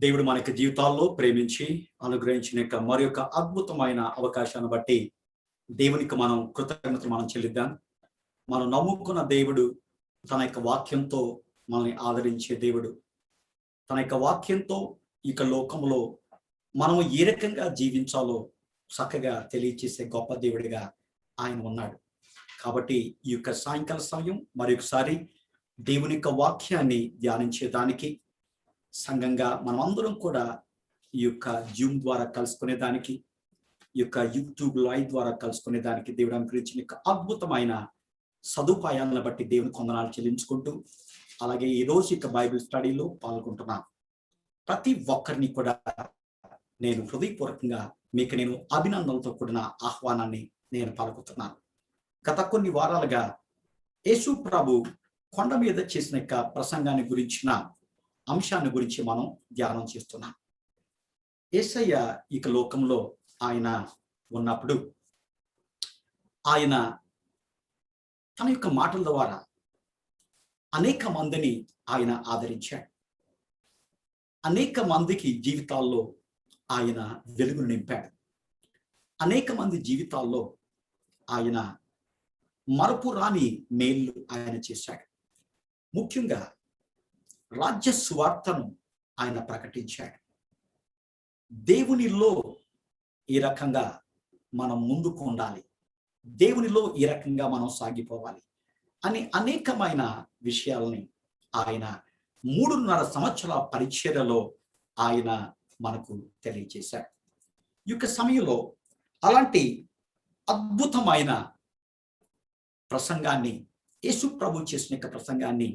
దేవుడు మన యొక్క జీవితాల్లో ప్రేమించి అనుగ్రహించిన యొక్క మరి యొక్క అద్భుతమైన అవకాశాన్ని బట్టి దేవునికి మనం కృతజ్ఞతలు మనం చెల్లిద్దాం. మనం నమ్ముకున్న దేవుడు తన యొక్క వాక్యంతో మనల్ని ఆదరించే దేవుడు. తన యొక్క వాక్యంతో ఇక లోకంలో మనం ఏ రకంగా జీవించాలో చక్కగా తెలియచేసే గొప్ప దేవుడిగా ఆయన ఉన్నాడు. కాబట్టి ఈ యొక్క సాయంకాల సమయం మరొకసారి దేవుని యొక్క వాక్యాన్ని ధ్యానించేదానికి సంఘంగా మనమందరం కూడా ఈ యొక్క జూమ్ ద్వారా కలుసుకునే దానికి, ఈ యొక్క యూట్యూబ్ లైవ్ ద్వారా కలుసుకునే దానికి దేవుడు అనుగ్రహించిన యొక్క అద్భుతమైన సదుపాయాలను బట్టి దేవుని కొందనాలు చెల్లించుకుంటూ, అలాగే ఈ రోజు ఇక బైబిల్ స్టడీలో పాల్గొంటున్నాను. ప్రతి ఒక్కరిని కూడా నేను హృదయపూర్వకంగా మీకు నేను అభినందనలతో కూడిన ఆహ్వానాన్ని నేను పలుకుతున్నాను. గత కొన్ని వారాలుగా యేసు ప్రభు కొండ మీద చేసిన యొక్క ప్రసంగాన్ని గురించిన అంశాన్ని గురించి మనం ధ్యానం చేస్తున్నాం. యేసయ్య ఇక లోకంలో ఆయన ఉన్నప్పుడు ఆయన తన యొక్క మాటల ద్వారా అనేక మందిని ఆయన ఆదరించాడు. అనేక మందికి జీవితాల్లో ఆయన వెలుగును నింపాడు. అనేక మంది జీవితాల్లో ఆయన మరపురాని మేలు ఆయన చేశాడు. ముఖ్యంగా రాజ్య సువార్తను ఆయన ప్రకటించాడు. దేవునిలో ఈ రకంగా మనం ముందుకు ఉండాలి, దేవునిలో ఈ రకంగా మనం సాగిపోవాలి అని అనేకమైన విషయాలని ఆయన 3.5 సంవత్సరాల పరిచర్యలో ఆయన మనకు తెలియజేశాడు. ఈ యొక్క సమయంలో అలాంటి అద్భుతమైన ప్రసంగాన్ని, యేసు ప్రభు చేసిన యొక్క ప్రసంగాన్ని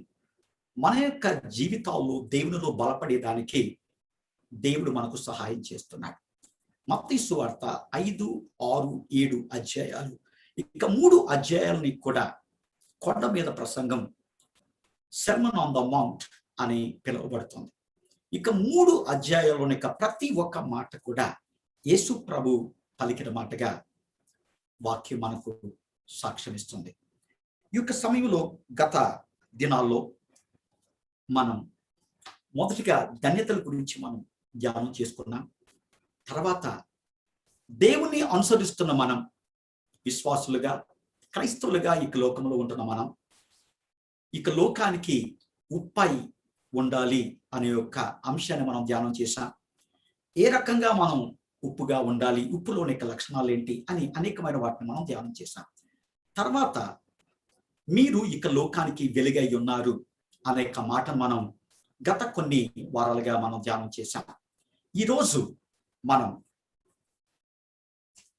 మన యొక్క జీవితాల్లో దేవునిలో బలపడేదానికి దేవుడు మనకు సహాయం చేస్తున్నాడు. మత్తయి సువార్త 5, 6, 7 అధ్యాయాలు, ఇక 3 అధ్యాయాలని కూడా కొండ మీద ప్రసంగం, సెర్మన్ ఆన్ ద మౌంట్ అని పిలువబడుతుంది. ఇక 3 అధ్యాయాల్లోని ప్రతి ఒక్క మాట కూడా యేసు ప్రభు పలికిన మాటగా వాక్యం మనకు సాక్ష్యమిస్తుంది. ఈ యొక్క సమయంలో గత దినాల్లో మనం మొదటిగా ధన్యతల గురించి మనం ధ్యానం చేసుకున్నాం. తర్వాత దేవుణ్ణి అనుసరిస్తున్న మనం విశ్వాసులుగా, క్రైస్తవులుగా ఇక లోకంలో ఉంటున్న మనం ఇక లోకానికి ఉప్పై ఉండాలి అనే యొక్క అంశాన్ని మనం ధ్యానం చేశాం. ఏ రకంగా మనం ఉప్పుగా ఉండాలి, ఉప్పులోని యొక్క లక్షణాలు ఏంటి అని అనేకమైన వాటిని మనం ధ్యానం చేశాం. తర్వాత మీరు ఇక లోకానికి వెలుగై ఉన్నారు అనే మాట మనం గత కొన్ని వారాలుగా మనం ధ్యానం చేశాం. ఈరోజు మనం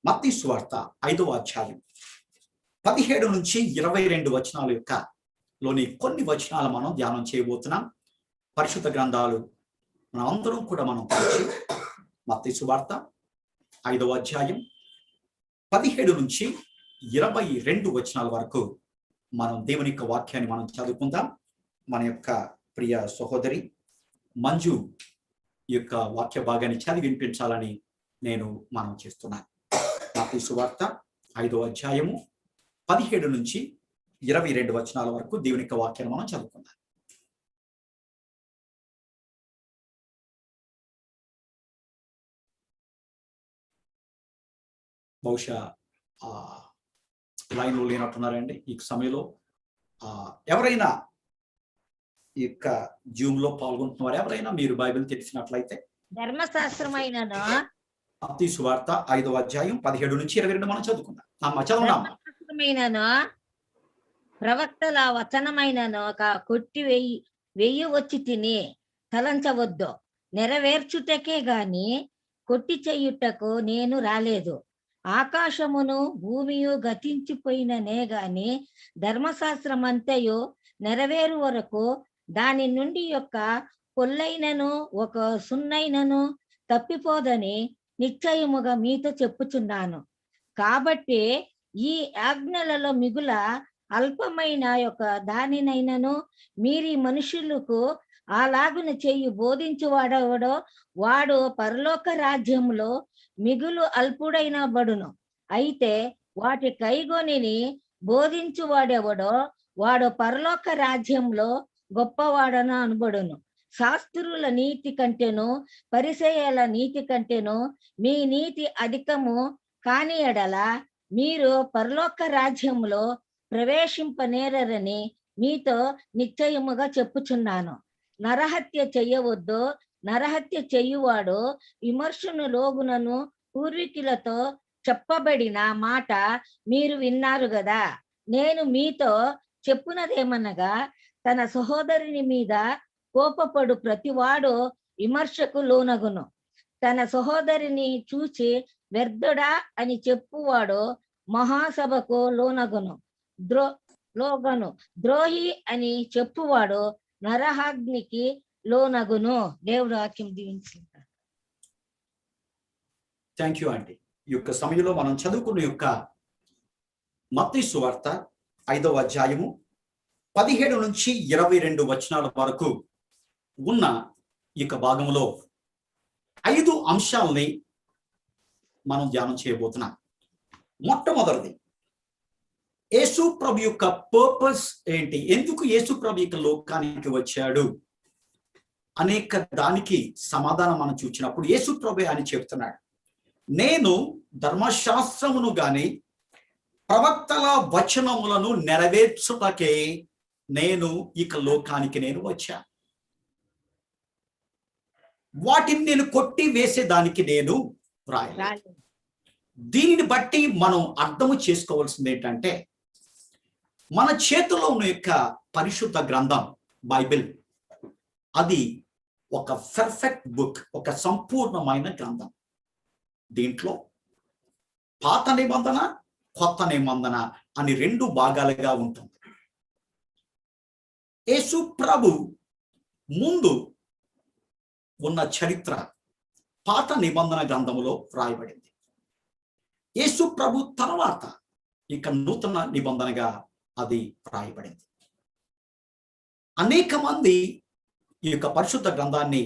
మత్తయి సువార్త 5వ అధ్యాయం 17 నుంచి 22 వచనాల యొక్క లోని కొన్ని వచనాలు మనం ధ్యానం చేయబోతున్నాం. పరిశుద్ధ గ్రంథాలు మనం అందరం కూడా మనం కలిసి మత్తయి సువార్త 5వ అధ్యాయం 17 నుంచి 22 వచనాల వరకు మనం దేవుని యొక్క వాక్యాన్ని మనం చదువుకుందాం. మన యొక్క ప్రియ సహోదరి మంజు యొక్క వాక్య భాగాన్ని చదివి వినిపించాలని నేను మనం చేస్తున్నాను. మత్తయి సువార్త 5వ అధ్యాయము 17 నుంచి 22 వచనాల వరకు దేవుని యొక్క వాక్యాన్ని మనం చదువుకుందాం. బహుశా లైన్లో లేనట్టున్నారండి. ఈ సమయంలో ఎవరైనా ఈ యొక్క జూమ్ లో పాల్గొంటున్నారు, ఎవరైనా మీరు బైబిల్ తెలిసినట్లయితే ధర్మశాస్త్రమైన మత్తయి సువార్త 5వ అధ్యాయం 17 నుంచి 22 మనం చదువుకుందాం. ప్రవక్తల వచనమైనను కొట్టి వెయ్యి వచ్చి తిని తలంచవద్దు, నెరవేర్చుటకే గాని కొట్టి చెయ్యుటకు నేను రాలేదు. ఆకాశమును భూమియు గతించిపోయిననే గాని ధర్మశాస్త్రమంతయు నెరవేరు వరకు దాని నుండి యొక్క పొల్లైనను ఒక సున్నైనను తప్పిపోదని నిశ్చయముగా మీతో చెప్పుచున్నాను. కాబట్టి ఈ ఆజ్ఞలలో మిగుల అల్పమైన యొక్క దానినైనను మీరి మనుషులకు అలాగున చెయ్యి బోధించువాడెవడో వాడు పరలోక రాజ్యంలో మిగులు అల్పుడైన బడును. అయితే వాటి కైగొనిని బోధించువాడెవడో వాడు పరలోక రాజ్యంలో గొప్పవాడను అనబడును. శాస్త్రుల నీతి కంటేను పరిసయ్యుల నీతి కంటేను మీ నీతి అధికము కాని ఎడల మీరు పరలోక రాజ్యములో ప్రవేశింపనేరని మీతో నిశ్చయముగా చెప్పుచున్నాను. నరహత్య చెయ్యవద్దు, నరహత్య చెయ్యువాడు విమర్శను లోగునను పూర్వీకులతో చెప్పబడిన మాట మీరు విన్నారు గదా. నేను మీతో చెప్పునదేమనగా, తన సహోదరుని మీద కోపపడు ప్రతివాడు విమర్శకు లోనగును. తన సహోదరిని చూచి వ్యర్థుడా అని చెప్పువాడు మహాసభకు లోనగును. ద్రోహి అని చెప్పువాడు నరహాగ్నికి లోనగును. దేవుడు వాక్యం దీవించుకుంటాడు. Thank you aunty. ఈ యొక్క సమయంలో మనం చదువుకున్న యొక్క మత్తయి సువార్త 5వ అధ్యాయము 17 నుంచి 22 వచనాల వరకు ఉన్న ఈ యొక్క భాగంలో 5 అంశాలని మనం ధ్యానం చేయబోతున్నాం. మొట్టమొదటిది, యేసు ప్రభు యొక్క పర్పస్ ఏంటి, ఎందుకు యేసు ప్రభు యొక్క లోకానికి వచ్చాడు అనేక దానికి సమాధానం మనం చూసినప్పుడు యేసు ప్రభు అని చెప్తున్నాడు, నేను ధర్మశాస్త్రమును గాని ప్రవక్తల వచనములను నెరవేర్చుటకే నేను ఇక లోకానికి నేను వచ్చా. వాటిని నేను కొట్టి వేసేదానికి నేను రాయలేదు. దీనిని బట్టి మనం అర్థము చేసుకోవాల్సింది ఏంటంటే, మన చేతిలో ఉన్న యొక్క పరిశుద్ధ గ్రంథం బైబిల్ అది ఒక పర్ఫెక్ట్ బుక్, ఒక సంపూర్ణమైన గ్రంథం. దీంట్లో పాత నిబంధన, కొత్త నిబంధన అని 2 భాగాలుగా ఉంటుంది. యేసు ప్రభు ముందు ఉన్న చరిత్ర పాత నిబంధన గ్రంథములో రాయబడింది. యేసు ప్రభు తర్వాత ఇక నూతన నిబంధనగా అది రాయబడింది. అనేక మంది ఈ యొక్క పరిశుద్ధ గ్రంథాన్ని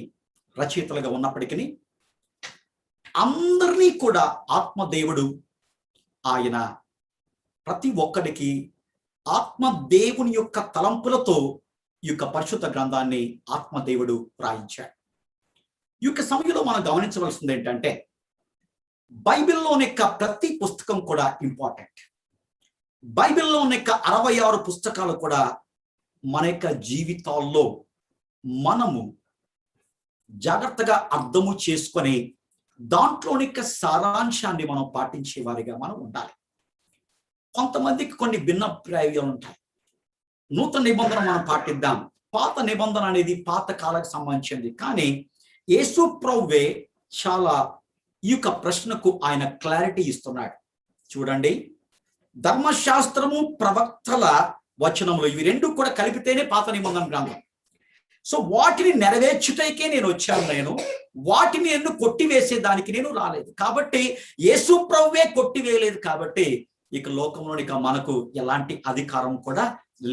రచయితలుగా ఉన్నప్పటికీ అందరినీ కూడా ఆత్మదేవుడు ఆయన ప్రతి ఒక్కడికి ఆత్మదేవుని యొక్క తలంపులతో ఈ యొక్క పరిశుద్ధ గ్రంథాన్ని ఆత్మదేవుడు రాయించాడు. ఈ యొక్క సమయంలో మనం గమనించవలసింది ఏంటంటే, బైబిల్లోని యొక్క ప్రతి పుస్తకం కూడా ఇంపార్టెంట్. బైబిల్లోని యొక్క 66 పుస్తకాలు కూడా మన యొక్క జీవితాల్లో మనము జాగ్రత్తగా అర్థము చేసుకొని దాంట్లోని యొక్క సారాంశాన్ని మనం పాటించే వారిగా మనం ఉండాలి. కొంతమందికి కొన్ని భిన్నాభిప్రాయాలు ఉంటాయి. నూతన నిబంధన మనం పాటిద్దాం, పాత నిబంధన అనేది పాత కాలకు సంబంధించింది. కానీ యేసు ప్రభువే చాలా ఈ యొక్క ప్రశ్నకు ఆయన క్లారిటీ ఇస్తున్నాడు. చూడండి, ధర్మశాస్త్రము ప్రవక్తల వచనములు ఇవి 2 కూడా కలిపితేనే పాత నిబంధన గ్రంథం. సో వాటిని నెరవేర్చుటకే నేను వచ్చాను, వాటిని నేను కొట్టివేసేదానికి నేను రాలేదు. కాబట్టి యేసు ప్రభువే కొట్టివేయలేదు కాబట్టి ఇక లోకంలోని మనకు ఎలాంటి అధికారం కూడా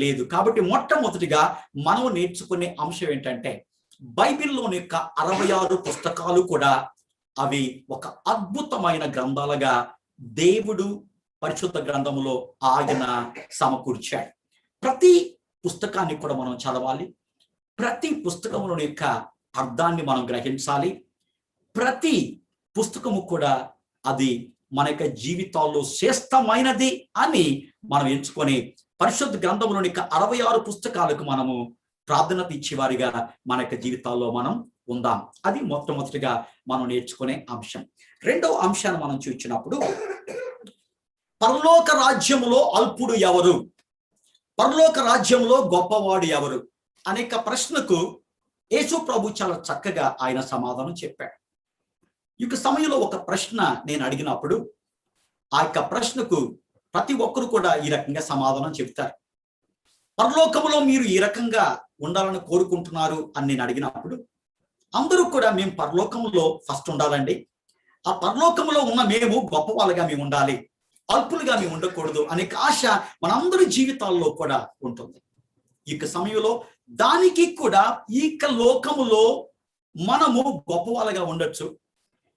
లేదు. కాబట్టి మొట్టమొదటిగా మనం నేర్చుకునే అంశం ఏంటంటే, బైబిల్లోని యొక్క 66 పుస్తకాలు కూడా అవి ఒక అద్భుతమైన గ్రంథాలుగా దేవుడు పరిశుద్ధ గ్రంథములో ఆయన సమకూర్చాడు. ప్రతి పుస్తకాన్ని కూడా మనం చదవాలి, ప్రతి పుస్తకంలోని యొక్క అర్థాన్ని మనం గ్రహించాలి. ప్రతి పుస్తకము కూడా అది మన యొక్క జీవితాల్లో శ్రేష్టమైనది అని మనం ఎంచుకొని పరిశుద్ధ గ్రంథంలోని 66 పుస్తకాలకు మనము ప్రాధాన్యత ఇచ్చేవారిగా మన యొక్క జీవితాల్లో మనం ఉందాం. అది మొట్టమొదటిగా మనం నేర్చుకునే అంశం. రెండవ అంశాన్ని మనం చూసినప్పుడు, పరలోక రాజ్యములో అల్పుడు ఎవరు, పరలోక రాజ్యంలో గొప్పవాడు ఎవరు అనేక ప్రశ్నకు యేసు ప్రభు చాలా చక్కగా ఆయన సమాధానం చెప్పాడు. ఈ సమయంలో ఒక ప్రశ్న నేను అడిగినప్పుడు ఆ యొక్క ప్రశ్నకు ప్రతి ఒక్కరు కూడా ఈ రకంగా సమాధానం చెప్తారు. పరలోకములో మీరు ఈ రకంగా ఉండాలని కోరుకుంటున్నారు అని నేను అడిగినప్పుడు అందరూ కూడా మేము పరలోకములో ఫస్ట్ ఉండాలండి, ఆ పరలోకములో ఉన్న మేము గొప్ప వాళ్ళగా మేము ఉండాలి, అల్పులుగా మేము ఉండకూడదు అనే ఆశ మనందరి జీవితాల్లో కూడా ఉంటుంది. ఈ సమయంలో దానికి కూడా ఈ లోకములో మనము గొప్ప వాళ్ళగా ఉండొచ్చు,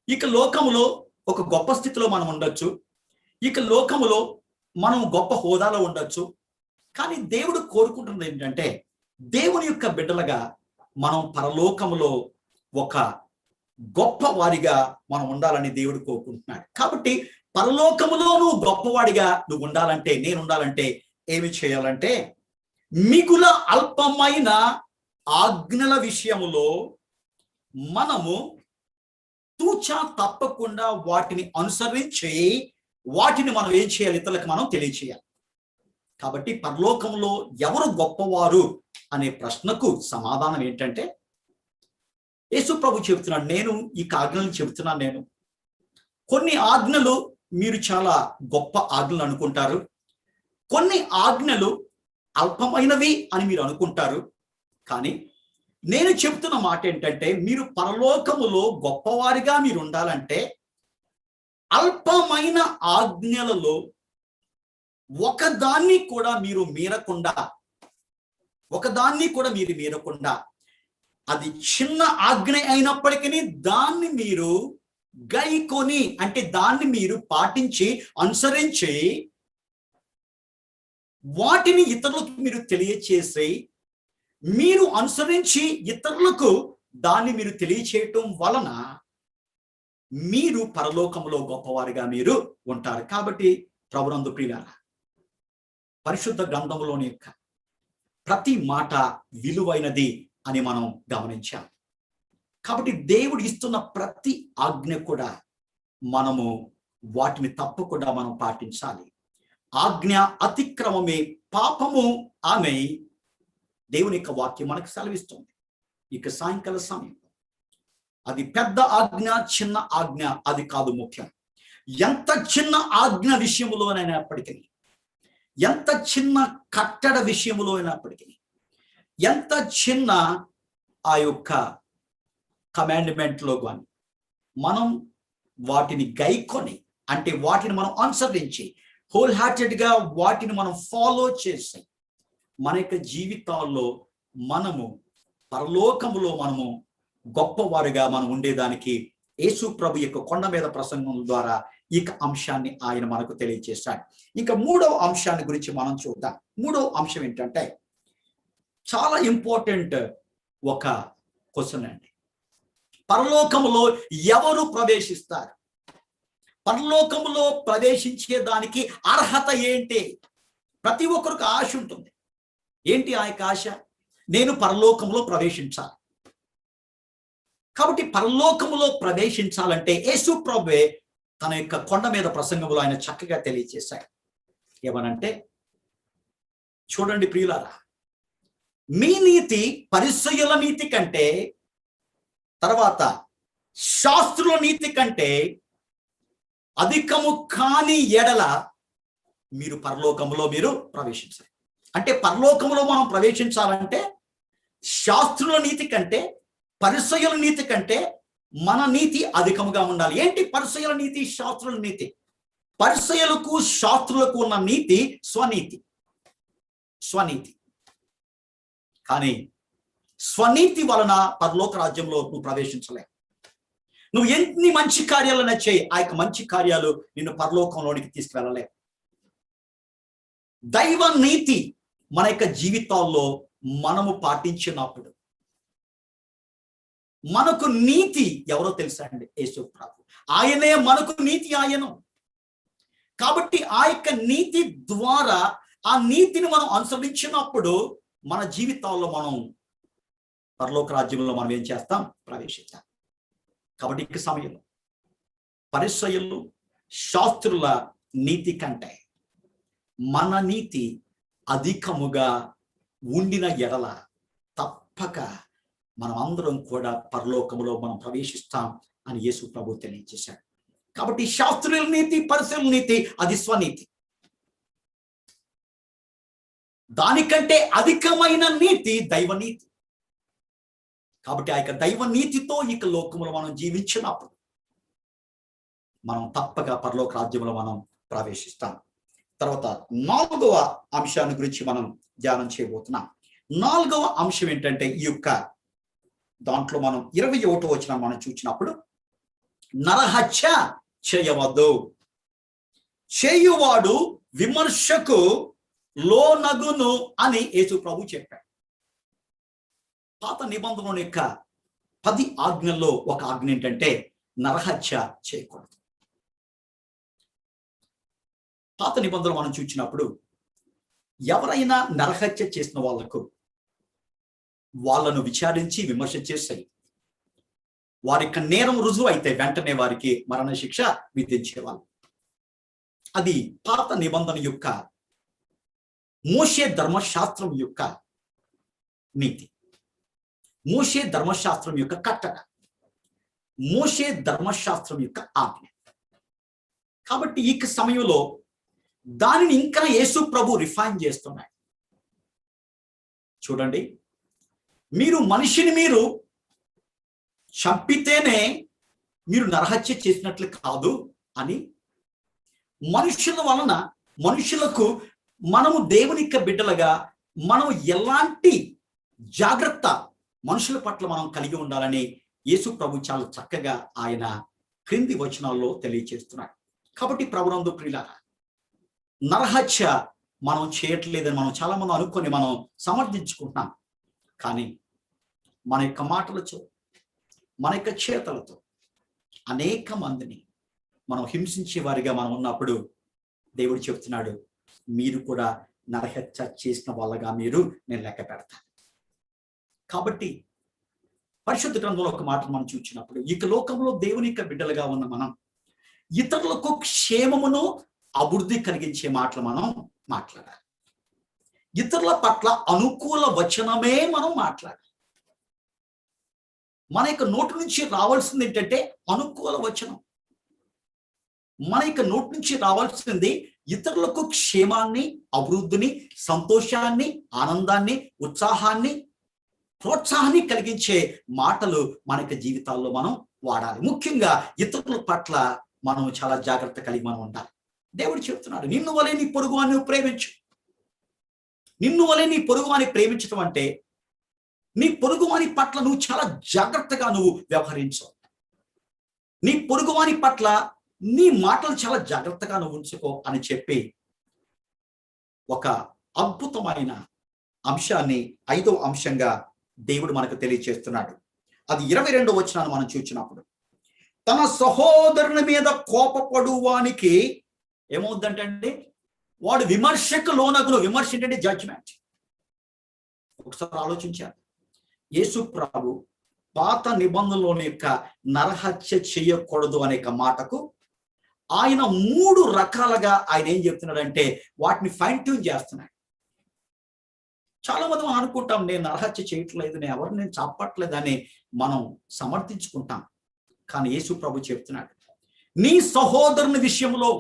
ఇక లోకములో ఒక గొప్ప స్థితిలో మనం ఉండొచ్చు, ఇక లోకములో మనం గొప్ప హోదాలో ఉండొచ్చు. కానీ దేవుడు కోరుకుంటున్నది ఏంటంటే, దేవుని యొక్క బిడ్డలుగా మనం పరలోకములో ఒక గొప్ప వారిగా మనం ఉండాలని దేవుడు కోరుకుంటున్నాడు. కాబట్టి పరలోకములో నువ్వు గొప్పవాడిగా నువ్వు ఉండాలంటే, నేను ఉండాలంటే ఏమి చేయాలంటే, మిగుల అల్పమైన ఆజ్ఞల విషయములో మనము తూచా తప్పకుండా వాటిని అనుసరించి వాటిని మనం ఏం చేయాలి, ఇతరులకు మనం తెలియచేయాలి. కాబట్టి పరలోకంలో ఎవరు గొప్పవారు అనే ప్రశ్నకు సమాధానం ఏంటంటే, యేసు ప్రభు చెబుతున్నాడు, నేను ఈ ఆజ్ఞలు చెబుతున్నాను. నేను కొన్ని ఆజ్ఞలు మీరు చాలా గొప్ప ఆజ్ఞలు అనుకుంటారు, కొన్ని ఆజ్ఞలు అల్పమైనవి అని మీరు అనుకుంటారు. కానీ నేను చెప్తున్న మాట ఏంటంటే, మీరు పరలోకములో గొప్పవారిగా మీరు ఉండాలంటే అల్పమైన ఆజ్ఞలలో ఒకదాన్ని కూడా మీరు మీరకుండా, అది చిన్న ఆజ్ఞ అయినప్పటికీ దాన్ని మీరు గైకొని, అంటే దాన్ని మీరు పాటించి అనుసరించి వాటిని ఇతరులకు మీరు తెలియచేసి, మీరు అనుసరించి ఇతరులకు దాన్ని మీరు తెలియచేయటం వలన మీరు పరలోకంలో గొప్పవారిగా మీరు ఉంటారు. కాబట్టి ప్రభునందు ప్రియులారా, పరిశుద్ధ గ్రంథంలోని యొక్క ప్రతి మాట విలువైనది అని మనం గమనించాం. కాబట్టి దేవుడు ఇస్తున్న ప్రతి ఆజ్ఞ కూడా మనము వాటిని తప్పకుండా మనం పాటించాలి. ఆజ్ఞ అతిక్రమమే పాపము ఆమె దేవుని యొక్క వాక్యం మనకు సెలవిస్తుంది. ఇక సాయంకాల సమయం అది పెద్ద ఆజ్ఞ చిన్న ఆజ్ఞ అది కాదు ముఖ్యం. ఎంత చిన్న ఆజ్ఞ విషయంలోనైనప్పటికీ, ఎంత చిన్న కట్టడ విషయంలో అయినప్పటికీ, ఎంత చిన్న ఆ యొక్క కమాండ్మెంట్లో కానీ మనం వాటిని గైకొని, అంటే వాటిని మనం అనుసరించి హోల్ హార్టెడ్గా వాటిని మనం ఫాలో చేసి మన యొక్క జీవితాల్లో మనము పరలోకములో మనము గొప్పవారుగా మనం ఉండేదానికి యేసు ప్రభు యొక్క కొండ మీద ప్రసంగం ద్వారా ఈ అంశాన్ని ఆయన మనకు తెలియజేశాడు. ఇంకా మూడవ అంశాన్ని గురించి మనం చూద్దాం. మూడవ అంశం ఏంటంటే చాలా ఇంపార్టెంట్ ఒక క్వశ్చన్ అండి. పరలోకములో ఎవరు ప్రవేశిస్తారు? పరలోకములో ప్రవేశించేదానికి అర్హత ఏంటి? ప్రతి ఒక్కరికి ఆశ ఉంటుంది. ఏంటి ఆ యొక్క ఆశ? నేను పరలోకములో ప్రవేశించాలి. కాబట్టి పరలోకములో ప్రవేశించాలంటే యేసు ప్రభువే తన యొక్క కొండ మీద ప్రసంగంలో ఆయన చక్కగా తెలియజేశాడు. ఏమనంటే, చూడండి ప్రియులారా, మీ నీతి పరిసయ్యుల నీతి కంటే, తర్వాత శాస్త్రుల నీతి కంటే అధికము కాని ఎడల మీరు పరలోకములో మీరు ప్రవేశించాలి. అంటే పరలోకములో మనం ప్రవేశించాలంటే శాస్త్రుల నీతి కంటే, పరిసయ్యుల నీతి కంటే మన నీతి అధికముగా ఉండాలి. ఏంటి పరిసయ్యుల నీతి, శాస్త్రుల నీతి? పరిసయ్యులకు శాస్త్రులకు ఉన్న నీతి స్వనీతి. కానీ స్వనీతి వలన పరలోక రాజ్యంలో నువ్వు ప్రవేశించలేవు. నువ్వు ఎన్ని మంచి కార్యాలైనా చేయి, ఆ యొక్క మంచి కార్యాలు నిన్ను పరలోకంలోనికి తీసుకువెళ్ళలేవు. దైవ నీతి మన యొక్క జీవితాల్లో మనము పాటించినప్పుడు మనకు నీతి ఎవరో తెలుసా అండి? యేసు ప్రభు. ఆయనే మనకు నీతి ఆయను. కాబట్టి ఆ యొక్క నీతి ద్వారా ఆ నీతిని మనం అనుసరించినప్పుడు మన జీవితాల్లో మనం పరలోక రాజ్యంలో మనం ఏం చేస్తాం? ప్రవేశిస్తాం. కాబట్టి ఈ సమయంలో పరిసయ్యులు శాస్త్రుల నీతి కంటే మన నీతి అధికముగా ఉండిన ఎడల తప్పక మనం అందరం కూడా పరలోకములో మనం ప్రవేశిస్తాం అని యేసు ప్రభు తెలియజేశాడు. కాబట్టి శాస్త్రుల నీతి, పరిసయ్యుల నీతి అది స్వనీతి. దానికంటే అధికమైన నీతి దైవనీతి. కాబట్టి ఆ యొక్క దైవ నీతితో ఇక లోకములో మనం జీవించినప్పుడు మనం తప్పక పరలోక రాజ్యంలో మనం ప్రవేశిస్తాం. తర్వాత 4వ అంశాన్ని గురించి మనం ధ్యానం చేయబోతున్నాం. 4వ అంశం ఏంటంటే, ఈ యొక్క దాంట్లో మనం 21వ వచనం మనం చూసినప్పుడు, నరహత్య చేయవద్దు, చేయువాడు విమర్శకు లోనగును అని యేసు ప్రభు చెప్పాడు. పాత నిబంధన యొక్క 10 ఆజ్ఞల్లో ఒక ఆజ్ఞ ఏంటంటే నరహత్య చేయకూడదు. పాత నిబంధనలు మనం చూసినప్పుడు ఎవరైనా నరహత్య చేసిన వాళ్ళను విచారించి విమర్శ చేసి వారి యొక్క నేరం రుజువు అయితే వెంటనే వారికి మరణ శిక్ష విధించేవాళ్ళు. అది పాత నిబంధన యొక్క మోషే ధర్మశాస్త్రం యొక్క నీతి, మోషే ధర్మశాస్త్రం యొక్క కట్టడ, మోషే ధర్మశాస్త్రం యొక్క ఆజ్ఞ. కాబట్టి ఈ సమయంలో దానిని ఇంకా యేసు ప్రభు రిఫైన్ చేస్తున్నాడు. చూడండి, మీరు మనిషిని మీరు చంపితేనే మీరు నరహత్య చేసినట్లు కాదు అని, మనుషుల వలన మనుషులకు మనము దేవుని యొక్క బిడ్డలుగా మనం ఎలాంటి జాగ్రత్త మనుషుల పట్ల మనం కలిగి ఉండాలని యేసు ప్రభు చాలా చక్కగా ఆయన క్రింది వచనాల్లో తెలియజేస్తున్నాడు. కాబట్టి ప్రభునందు ప్రియులారా, నరహత్య మనం చేయట్లేదని మనం చాలా మంది అనుకొని మనం సమర్థించుకుంటున్నాం. కానీ మన యొక్క మాటలతో, మన యొక్క చేతలతో అనేక మందిని మనం హింసించే వారిగా మనం ఉన్నప్పుడు దేవుడు చెప్తున్నాడు, మీరు కూడా నరహత్య చేసిన వాళ్ళగా నేను లెక్క పెడతాను. కాబట్టి పరిశుద్ధ గ్రంథంలో ఒక మాట మనం చూసినప్పుడు, ఈ లోకంలో దేవుని యొక్క బిడ్డలుగా ఉన్న మనం ఇతరులకు క్షేమమును అభివృద్ధి కలిగించే మాటలు మనం మాట్లాడాలి. ఇతరుల పట్ల అనుకూల వచనమే మనం మాట్లాడాలి. మన యొక్క నోటి నుంచి రావాల్సింది ఏంటంటే అనుకూల వచనం. మన యొక్క నోటి నుంచి రావాల్సింది ఇతరులకు క్షేమాన్ని, అభివృద్ధిని, సంతోషాన్ని, ఆనందాన్ని, ఉత్సాహాన్ని, ప్రోత్సాహాన్ని కలిగించే మాటలు మన యొక్క జీవితాల్లో మనం వాడాలి. ముఖ్యంగా ఇతరుల పట్ల మనం చాలా జాగ్రత్త కలిగి మనం ఉండాలి. దేవుడు చెప్తున్నాడు, నిన్ను వలె నీ పొరుగువాన్ని ప్రేమించు. నిన్ను వలె నీ పొరుగువాన్ని ప్రేమించడం అంటే నీ పొరుగువాని పట్ల నువ్వు చాలా జాగ్రత్తగా నువ్వు వ్యవహరించు. నీ పొరుగువాని పట్ల నీ మాటలు చాలా జాగ్రత్తగా నువ్వు ఉంచుకో అని చెప్పి ఒక అద్భుతమైన అంశాన్ని 5వ అంశంగా దేవుడు మనకు తెలియజేస్తున్నాడు. అది 22వ వచనాన్ని మనం చూసినప్పుడు, తన సహోదరుని మీద కోపపడువానికి ఏమవుద్దంటే వాడు విమర్శకు లోనగును. విమర్శ ఏంటంటే జడ్జిమెంట్. ఒకసారి ఆలోచించారు, యేసు ప్రభు పాత నిబంధనలోని యొక్క నరహత్య చేయకూడదు అనే మాటకు ఆయన 3 రకాలుగా ఆయన ఏం చెప్తున్నాడంటే వాటిని ఫైన్ ట్యూన్ చేస్తున్నాడు. చాలా మంది మనం అనుకుంటాం, నేను నరహత్య చేయట్లేదు, నేను ఎవరిని నేను చంపట్లేదని మనం సమర్థించుకుంటాం. కానీ యేసు ప్రభు చెప్తున్నాడు, నీ సహోదరుని విషయంలో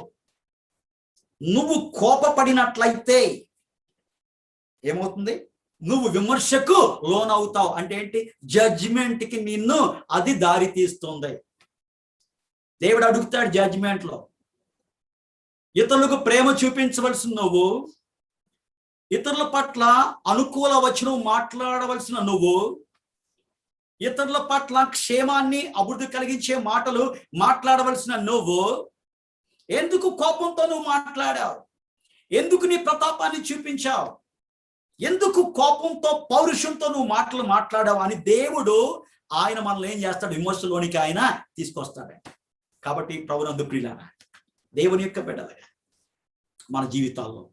నువ్వు కోపపడినట్లయితే ఏమవుతుంది? నువ్వు విమర్శకు లోనవుతావు. అంటే ఏంటి? జడ్జిమెంట్ కి నిన్ను అది దారి తీస్తుంది. దేవుడు అడుగుతాడు జడ్జిమెంట్ లో, ఇతరులకు ప్రేమ చూపించవలసిన నువ్వు, ఇతరుల పట్ల అనుకూల వచనం మాట్లాడవలసిన నువ్వు, ఇతరుల పట్ల క్షేమాన్ని అభివృద్ధి కలిగించే మాటలు మాట్లాడవలసిన నువ్వు, ఎందుకు కోపంతో నువ్వు మాట్లాడావు? ఎందుకు నీ ప్రతాపాన్ని చూపించావు? ఎందుకు కోపంతో పౌరుషంతో నువ్వు మాటలు మాట్లాడావు అని దేవుడు ఆయన మనల్ని ఏం చేస్తాడు? విమర్శలోనికి ఆయన తీసుకొస్తాడు. కాబట్టి ప్రభునందు ప్రియులారా, దేవుని యొక్క బిడ్డలుగా మన జీవితాల్లో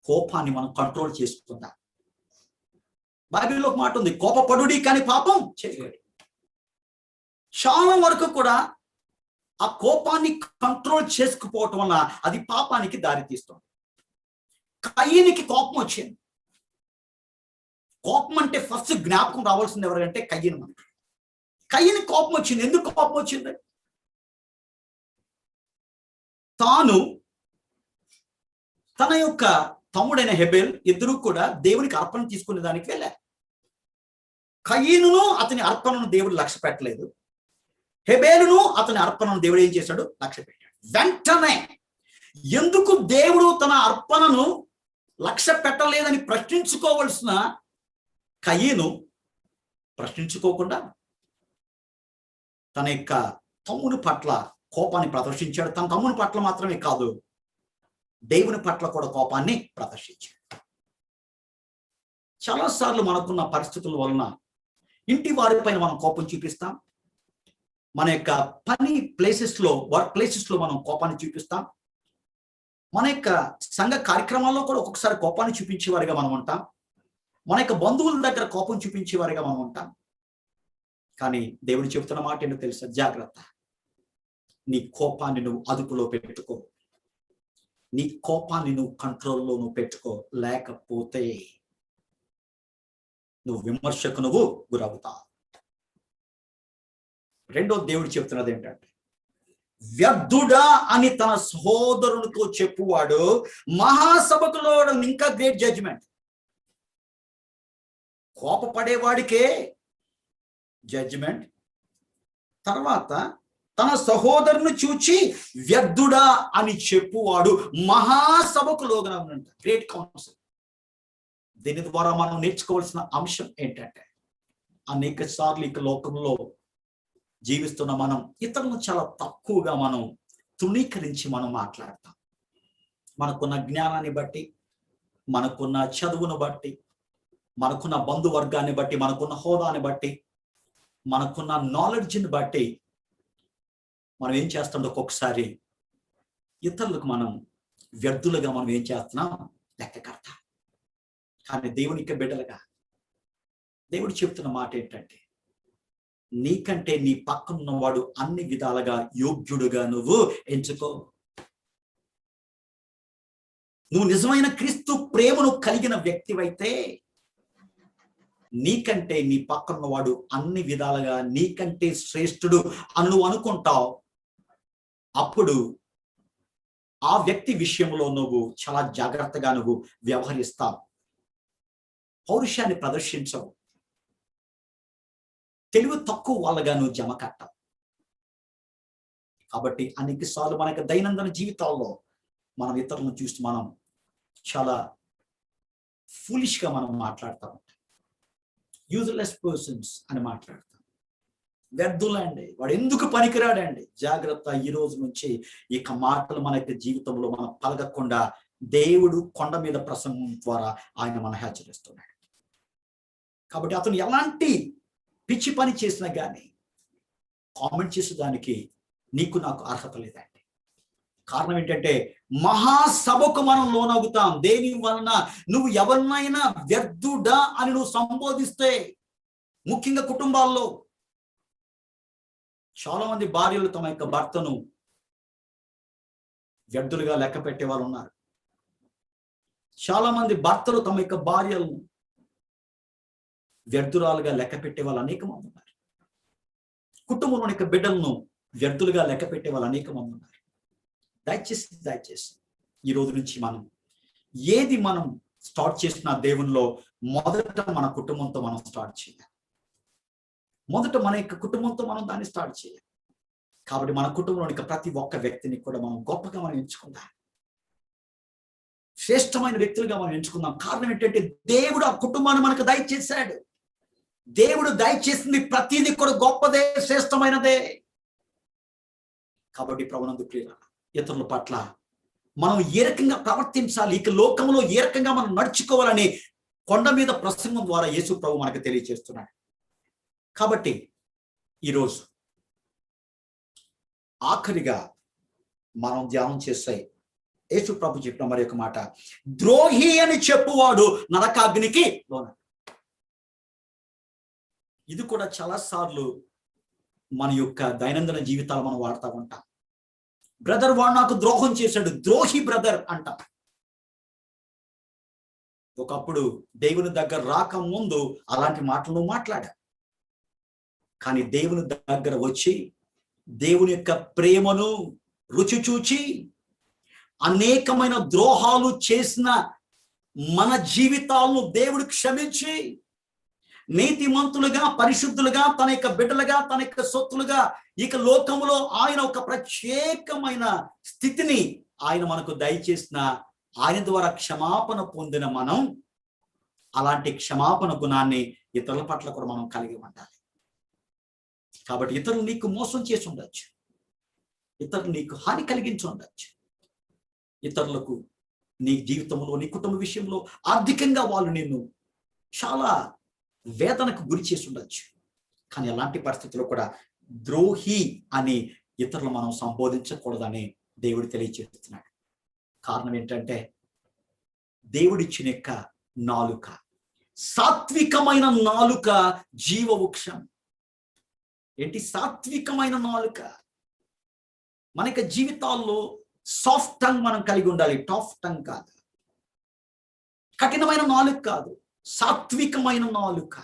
కోపాన్ని మనం కంట్రోల్ చేసుకుందాం. బైబిల్లో ఒక మాట ఉంది, కోపపడుడి కానీ పాపం చేయడి. చాలా వరకు కూడా ఆ కోపాన్ని కంట్రోల్ చేసుకుపోవటం వల్ల అది పాపానికి దారితీస్తుంది. కయ్యనికి కోపం వచ్చింది. కోపం అంటే ఫస్ట్ జ్ఞాపకం రావాల్సింది ఎవరంటే కయ్యను. మనకి కయ్యని కోపం వచ్చింది. ఎందుకు కోపం వచ్చింది? తాను తన యొక్క తమ్ముడైన హెబెల్ ఇద్దరు కూడా దేవునికి అర్పణ తీసుకునే దానికి వెళ్ళారు. కయ్యనును అతని అర్పణను దేవుడు లక్ష్య పెట్టలేదు. హెబెలును అతని అర్పణను దేవుడు ఏం చేశాడు? లక్ష్య పెట్టాడు. వెంటనే ఎందుకు దేవుడు తన అర్పణను లక్ష్య పెట్టలేదని ప్రశ్నించుకోవలసిన కయ్యను ప్రశ్నించుకోకుండా తన యొక్క తమ్ముని పట్ల కోపాన్ని ప్రదర్శించాడు. తన తమ్ముని పట్ల మాత్రమే కాదు, దేవుని పట్ల కూడా కోపాన్ని ప్రదర్శించాడు. చాలాసార్లు మనకున్న పరిస్థితుల వలన ఇంటి వారిపైన మనం కోపం చూపిస్తాం, మన యొక్క పని ప్లేసెస్లో, వర్క్ ప్లేసెస్లో మనం కోపాన్ని చూపిస్తాం, మన యొక్క సంఘ కార్యక్రమాల్లో కూడా ఒక్కొక్కసారి కోపాన్ని చూపించేవారిగా మనం ఉంటాం, మన యొక్క బంధువుల దగ్గర కోపం చూపించేవారిగా మనం ఉంటాం. కానీ దేవుడు చెబుతున్న మాట ఏంటో తెలుసా? జాగ్రత్త, నీ కోపాన్ని నువ్వు అదుపులో పెట్టుకో, నీ కోపాన్ని నువ్వు కంట్రోల్లో నువ్వు పెట్టుకో, లేకపోతే నువ్వు విమర్శకు నువ్వు గురవుతావు. రెండో దేవుడు చెప్తున్నది ఏంటంటే, వ్యర్థుడా అని తన సహోదరునితో చెప్పువాడు మహాసభకులో ఇంకా గ్రేట్ జడ్జిమెంట్. కోపపడేవాడికే జడ్జిమెంట్, తర్వాత తన సహోదరుని చూచి వ్యర్థుడా అని చెప్పువాడు మహాసభకులోగనంట. Great council. దీని ద్వారా మనం నేర్చుకోవాల్సిన అంశం ఏంటంటే, అనేక సార్లు ఇక లోకంలో జీవిస్తున్న మనం ఇతరులను చాలా తక్కువగా మనం తృణీకరించి మనం మాట్లాడతాం. మనకున్న జ్ఞానాన్ని బట్టి, మనకున్న చదువును బట్టి, మనకున్న బంధువర్గాన్ని బట్టి, మనకున్న హోదాని బట్టి, మనకున్న నాలెడ్జ్ని బట్టి మనం ఏం చేస్తాం? ఒక్కొక్కసారి ఇతరులకు మనం వ్యర్థులుగా మనం ఏం చేస్తున్నాం? లెక్క కడతాం. కానీ దేవునికి బిడ్డలుగా దేవుడు చెప్తున్న మాట ఏంటంటే, నీకంటే నీ పక్కనున్నవాడు అన్ని విధాలుగా యోగ్యుడుగా నువ్వు ఎంచుకో. నువ్వు నిజమైన క్రీస్తు ప్రేమను కలిగిన వ్యక్తివైతే నీకంటే నీ పక్కనున్నవాడు అన్ని విధాలుగా నీకంటే శ్రేష్ఠుడు అని నువ్వు అనుకుంటావు. అప్పుడు ఆ వ్యక్తి విషయంలో నువ్వు చాలా జాగ్రత్తగా నువ్వు వ్యవహరిస్తావు, పౌరుషాన్ని ప్రదర్శించవు, తెలివి తక్కువ వాళ్ళగా నువ్వు జమ కట్టావు. కాబట్టి అనేకసార్లు మన యొక్క దైనందిన జీవితాల్లో మనం ఇతరులను చూస్తూ మనం చాలా ఫూలిష్గా మనం మాట్లాడతాం, యూజ్లెస్ పర్సన్స్ అని మాట్లాడతాం. వ్యర్థులండి, వాడు ఎందుకు పనికిరాడండి. జాగ్రత్త, ఈ రోజు నుంచి ఇక మాటలు మన యొక్క జీవితంలో మనం పలకకుండా దేవుడు కొండ మీద ప్రసంగం ద్వారా ఆయన మన హెచ్చరిస్తున్నాడు. కాబట్టి అతను ఎలాంటి పిచ్చి పని చేసినా కానీ కామెంట్ చేసేదానికి నీకు నాకు అర్హత లేదండి. కారణం ఏంటంటే, మహాసభకు మనం లోనవుతాం. దేని వలన? నువ్వు ఎవరినైనా వ్యర్థుడా అని నువ్వు సంబోధిస్తే, ముఖ్యంగా కుటుంబాల్లో చాలా మంది భార్యలు తమ యొక్క భర్తను వ్యర్థులుగా లెక్క పెట్టే వాళ్ళు ఉన్నారు. చాలా మంది భర్తలు తమ యొక్క భార్యలను వ్యర్థురాలుగా లెక్క పెట్టే వాళ్ళు అనేక మంది ఉన్నారు. కుటుంబంలోని యొక్క బిడ్డలను వ్యర్థులుగా లెక్క పెట్టే వాళ్ళు అనేక మంది ఉన్నారు. దయచేసి ఈ రోజు నుంచి మనం ఏది మనం స్టార్ట్ చేసిన దేవునిలో మొదట మన కుటుంబంతో మనం స్టార్ట్ చేయాలి. మొదట మన యొక్క కుటుంబంతో మనం దాన్ని స్టార్ట్ చేయాలి. కాబట్టి మన కుటుంబంలోని ప్రతి ఒక్క వ్యక్తిని కూడా మనం గొప్పగా మనం ఎంచుకుందాం, శ్రేష్టమైన వ్యక్తులుగా మనం ఎంచుకుందాం. కారణం ఏంటంటే, దేవుడు ఆ కుటుంబాన్ని మనకు దయచేశాడు. దేవుడు దయచేసింది ప్రతిదీ కూడా గొప్పదే, శ్రేష్టమైనదే. కాబట్టి ప్రభునందు ప్రియులారా, ఇతరుల పట్ల మనం ఏ రకంగా ప్రవర్తించాలి, ఇక లోకంలో ఏ రకంగా మనం నడుచుకోవాలని కొండ మీద ప్రసంగం ద్వారా యేసు ప్రభు మనకు తెలియజేస్తున్నాడు. కాబట్టి ఈరోజు ఆఖరిగా మనం ధ్యానం చేసే యేసు ప్రభు చెప్పిన మరి ఒక మాట, ద్రోహి అని చెప్పువాడు నరకాగ్నికి లోన. ఇది కూడా చాలా సార్లు మన యొక్క దైనందిన జీవితాలు మనం వాడుతూ ఉంటాం. బ్రదర్ వాడు నాకు ద్రోహం చేశాడు, ద్రోహి బ్రదర్ అంట. ఒకప్పుడు దేవుని దగ్గర రాకముందు అలాంటి మాటలు మాట్లాడా, కానీ దేవుని దగ్గర వచ్చి దేవుని యొక్క ప్రేమను రుచి చూచి అనేకమైన ద్రోహాలు చేసిన మన జీవితాలను దేవుడు క్షమించి నీతిమంతులుగా, పరిశుద్ధులుగా, తన యొక్క బిడ్డలుగా, తన యొక్క సొత్తులుగా ఇక లోకంలో ఆయన ఒక ప్రత్యేకమైన స్థితిని ఆయన మనకు దయచేసిన ఆయన ద్వారా క్షమాపణ పొందిన మనం అలాంటి క్షమాపణ గుణాన్ని ఇతరుల పట్ల కూడా మనం కలిగి ఉండాలి. కాబట్టి ఇతరులు నీకు మోసం చేసి ఉండొచ్చు, ఇతరులు నీకు హాని కలిగించి ఉండొచ్చు, ఇతరులకు నీ జీవితంలో, నీ కుటుంబ విషయంలో ఆర్థికంగా వాళ్ళు నిన్ను చాలా వేదనకు గురి చేసి ఉండొచ్చు. కానీ అలాంటి పరిస్థితుల్లో కూడా ద్రోహి అని ఇతరులు మనం సంబోధించకూడదని దేవుడు తెలియజేస్తున్నాడు. కారణం ఏంటంటే దేవుడిచ్చిన యొక్క నాలుక, సాత్వికమైన నాలుక జీవవృక్షం. ఏంటి సాత్వికమైన నాలుక? మనకి జీవితాల్లో సాఫ్ట్ టంగ్ మనం కలిగి ఉండాలి, టాఫ్ టంగ్ కాదు. కఠినమైన నాలుక కాదు, సాత్వికమైన నాలుక.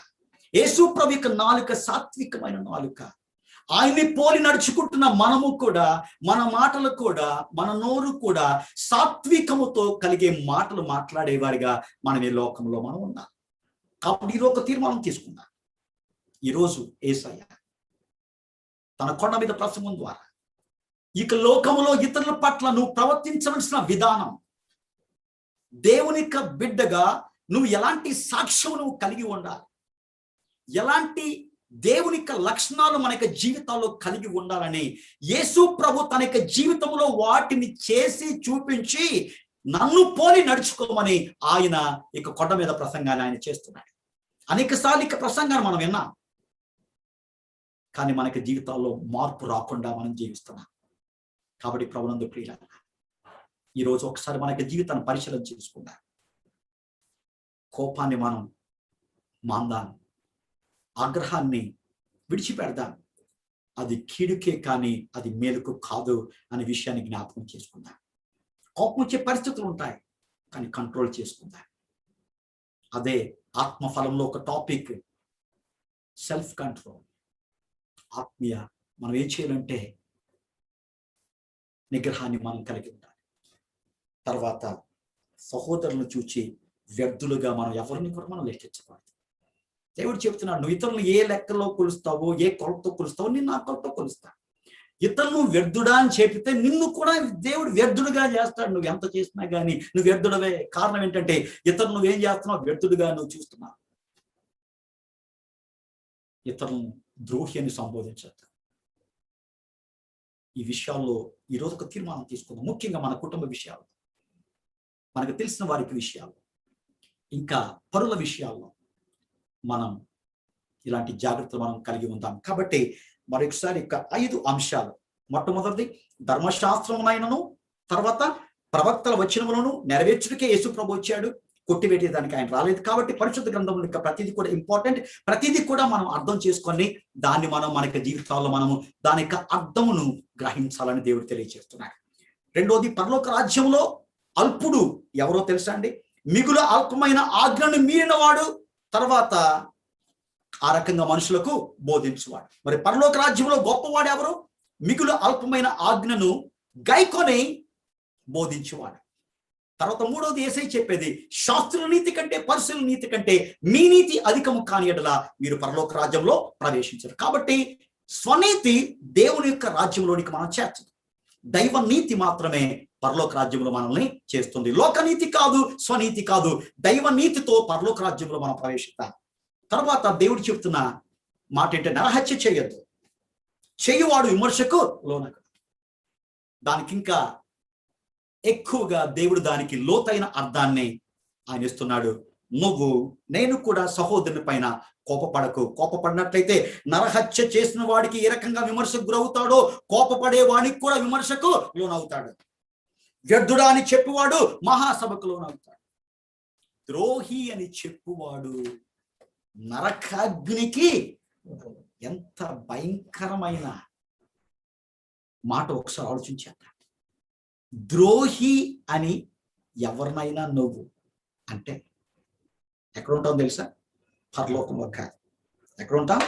యేసు ప్రభు యొక్క నాలుక సాత్వికమైన నాలుక. ఆయన్ని పోలి నడుచుకుంటున్న మనము కూడా, మన మాటలు కూడా, మన నోరు కూడా సాత్వికముతో కలిగే మాటలు మాట్లాడేవారిగా మనం ఈ లోకంలో మనం ఉన్నాం. కాబట్టి ఈరోజు ఒక తీర్మానం తీసుకున్నాం. ఈరోజు యేసయ్య తన కొండ మీద ప్రసంగం ద్వారా ఇక లోకములో ఇతరుల పట్ల నువ్వు ప్రవర్తించవలసిన విధానం, దేవుని యొక్క బిడ్డగా నువ్వు ఎలాంటి సాక్ష్యం నువ్వు కలిగి ఉండాలి, ఎలాంటి దేవుని యొక్క లక్షణాలు మన యొక్క జీవితాల్లో కలిగి ఉండాలని యేసు ప్రభు తన యొక్క జీవితంలో వాటిని చేసి చూపించి నన్ను పోలి నడుచుకోమని ఆయన ఇక కొండ మీద ప్రసంగాన్ని ఆయన చేస్తున్నాడు. అనేక సార్లు ఇక ప్రసంగాన్ని మనం విన్నాం, కానీ మనకి జీవితాల్లో మార్పు రాకుండా మనం జీవిస్తున్నాం. కాబట్టి ప్రభునందు ప్రియులారా, ఈరోజు ఒకసారి మనకి జీవితాన్ని పరిశీలన చేసుకుందాం. కోపాన్ని మనం మాందాం, ఆగ్రహాన్ని విడిచిపెడదాం. అది కీడుకే కానీ అది మేలుకు కాదు అనే విషయాన్ని జ్ఞాపకం చేసుకుందాం. కోపం వచ్చే పరిస్థితులు ఉంటాయి, కానీ కంట్రోల్ చేసుకుందాం. అదే ఆత్మఫలంలో ఒక టాపిక్, సెల్ఫ్ కంట్రోల్. ఆత్మీయ మనం ఏం చేయాలంటే నిగ్రహాన్ని మనం కలిగి ఉండాలి. తర్వాత సహోదరులను చూచి వ్యర్థులుగా మనం ఎవరిని కూడా మనం లెక్కించకూడదు. దేవుడు చెప్తున్నాడు, నువ్వు ఇతరులను ఏ లెక్కలో కొలుస్తావో, ఏ కొలతో కొలుస్తావో నేను నా కొలతో కొలుస్తా. ఇతరులు వ్యర్థుడా అని చెప్పితే నిన్ను కూడా దేవుడు వ్యర్థుడుగా చేస్తాడు. నువ్వు ఎంత చేసినా కానీ నువ్వు వ్యర్థుడవే. కారణం ఏంటంటే ఇతరులు నువ్వేం చేస్తున్నావు, వ్యర్థుడుగా నువ్వు చూస్తున్నావు. ఇతరులను ద్రోహి అని సంబోధించద్దు. ఈ విషయాల్లో ఈరోజు ఒక తీర్మానం తీసుకుందాం. ముఖ్యంగా మన కుటుంబ విషయాలు, మనకు తెలిసిన వారికి విషయాలు, ఇంకా పరుల విషయాల్లో మనం ఇలాంటి జాగ్రత్తలు మనం కలిగి ఉంటాం. కాబట్టి మరొకసారి 5 అంశాలు. మొట్టమొదటిది ధర్మశాస్త్రమునైనను, తర్వాత ప్రవక్తల వచనములను నెరవేర్చుటకే యేసు ప్రభు వచ్చాడు, కొట్టివేటేదానికి ఆయన రాలేదు. కాబట్టి పరిశుద్ధ గ్రంథంలో ప్రతిదీ కూడా ఇంపార్టెంట్. ప్రతిదీ కూడా మనం అర్థం చేసుకొని దాన్ని మనం మన జీవితాల్లో మనము దాని యొక్క అర్థమును గ్రహించాలని దేవుడు తెలియజేస్తున్నాడు. రెండోది, పరలోక రాజ్యంలో అల్పుడు ఎవరో తెలుసా అండి? మిగులు అల్పమైన ఆజ్ఞను మీరిన వాడు, తర్వాత ఆ రకంగా మనుషులకు బోధించువాడు. మరి పరలోక రాజ్యంలో గొప్పవాడు ఎవరు? మిగులు అల్పమైన ఆజ్ఞను గైకొని బోధించువాడు. తర్వాత మూడవది యేసయ్య చెప్పేది, శాస్త్రుల నీతి కంటే పరిశీల నీతి కంటే మీ నీతి అధికము కాని యెడల మీరు పరలోక రాజ్యంలో ప్రవేశించరు. కాబట్టి స్వనీతి దేవుని యొక్క రాజ్యంలోనికి మనం చేర్చదు. దైవ నీతి మాత్రమే పరలోక రాజ్యంలో మనల్ని చేస్తుంది. లోకనీతి కాదు, స్వనీతి కాదు, దైవ నీతితో పరలోక రాజ్యంలో మనం ప్రవేశిస్తాం. తర్వాత దేవుడు చెప్తున్న మాట ఏంటంటే నరహత్య చేయొద్దు, చేయువాడు విమర్శకు లోనకు. దానికి ఇంకా ఎక్కువగా దేవుడు దానికి లోతైన అర్థాన్ని ఆయన ఇస్తున్నాడు. నేను కూడా సహోదరుని పైన కోపపడకు. కోపపడినట్లయితే నరహత్య చేసిన వాడికి ఏ రకంగా విమర్శకు గురవుతాడో కోపపడే వాడికి కూడా విమర్శకు లోనవుతాడు. వ్యర్థుడా అని చెప్పువాడు మహాసభకు లోనవుతాడు. ద్రోహి అని చెప్పువాడు నరకాగ్నికి. ఎంత భయంకరమైన మాట ఒకసారి ఆలోచించేద్దాం. ద్రోహి అని ఎవరినైనా నువ్వు అంటే ఎక్కడ ఉంటావు తెలుసా? పరలోకంలో కాదు. ఎక్కడ ఉంటాం?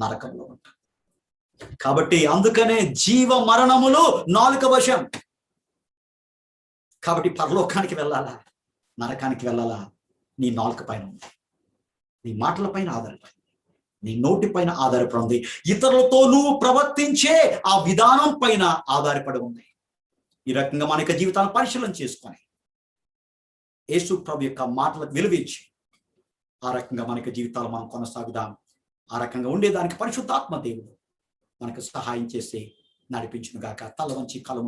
నరకంలో ఉంటాం. కాబట్టి అందుకనే జీవ మరణములు నాలుక వశం. కాబట్టి పరలోకానికి వెళ్ళాలా, నరకానికి వెళ్ళాలా, నీ నాలుక పైన ఉంది, నీ మాటల పైన ఆధారపడి, నీ నోటి పైన ఆధారపడి ఉంది, ఇతరులతో నువ్వు ప్రవర్తించే ఆ విధానం పైన ఆధారపడి ఉంది. ఈ రకంగా మన యొక్క జీవితాలను పరిశీలన చేసుకొని యేసు ప్రభు యొక్క మాటలకు విలువించి ఆ రకంగా మన యొక్క జీవితాలు మనం కొనసాగుదాం. ఆ రకంగా ఉండేదానికి పరిశుద్ధాత్మ దేవుడు మనకు సహాయం చేసి నడిపించును గాక. తల వంచి కళ్ళు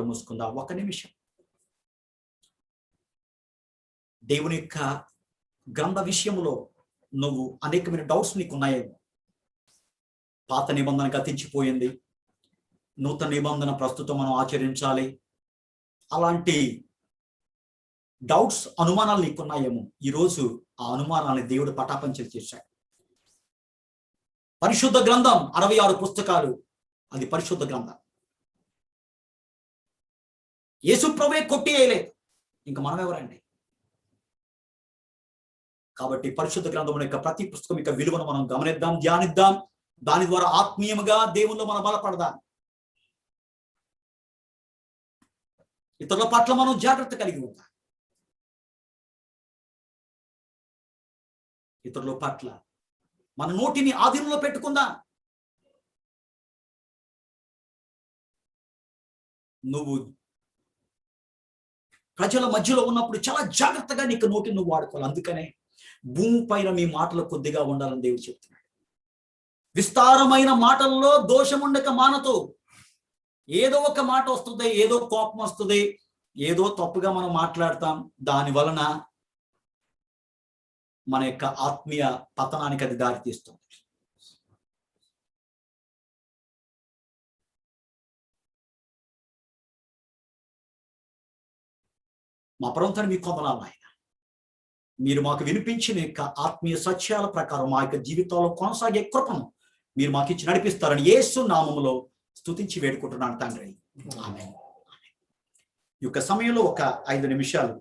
మూసుకుందా. ఒక నిమిషం దేవుని యొక్క గ్రంథ విషయంలో నువ్వు అనేకమైన డౌట్స్ నీకు ఉన్నాయేమో. పాత నిబంధన గతించిపోయింది, నూతన నిబంధన ప్రస్తుతం మనం ఆచరించాలి, అలాంటి డౌట్స్, అనుమానాలు నీకున్నాయేమో. ఈరోజు ఆ అనుమానాన్ని దేవుడు పటాపంచలు చేశాడు. పరిశుద్ధ గ్రంథం 66 పుస్తకాలు, అది పరిశుద్ధ గ్రంథం. యేసు ప్రభువే కొట్టి వేయలేదు, ఇంకా మనం ఎవరండి? కాబట్టి పరిశుద్ధ గ్రంథం యొక్క ప్రతి పుస్తకం యొక్క విలువను మనం గమనిద్దాం, ధ్యానిద్దాం. దాని ద్వారా ఆత్మీయంగా దేవుల్లో మనం బలపడదాం. ఇతరుల పట్ల మనం జాగ్రత్త కలిగి ఉంటాం. ఇతరుల పట్ల మన నోటిని ఆధీనంలో పెట్టుకుందాం. నువ్వు ప్రజల మధ్యలో ఉన్నప్పుడు చాలా జాగ్రత్తగా నీకు నోటిని నువ్వు వాడుకోవాలి. అందుకనే భూమి పైన మీ మాటలు కొద్దిగా ఉండాలని దేవుడు చెప్తున్నాడు. విస్తారమైన మాటల్లో దోషం ఉండక మానతో. ఏదో ఒక మాట వస్తుంది, ఏదో కోపం వస్తుంది, ఏదో తప్పుగా మనం మాట్లాడతాం. దాని వలన మన యొక్క ఆత్మీయ పతనానికి అది దారితీస్తుంది. మా ప్రభువుని మీకు వందనాలు నాయన. మీరు మాకు వినిపించిన యొక్క ఆత్మీయ సత్యాల ప్రకారం మా యొక్క జీవితంలో కొనసాగే కృపను మీరు మాకు ఇచ్చి నడిపిస్తారని యేసు నామములో స్తుతించి వేడుకుంటున్నాను తండ్రి. ఆమేన్. ఈ యొక్క సమయంలో ఒక 5 నిమిషాలు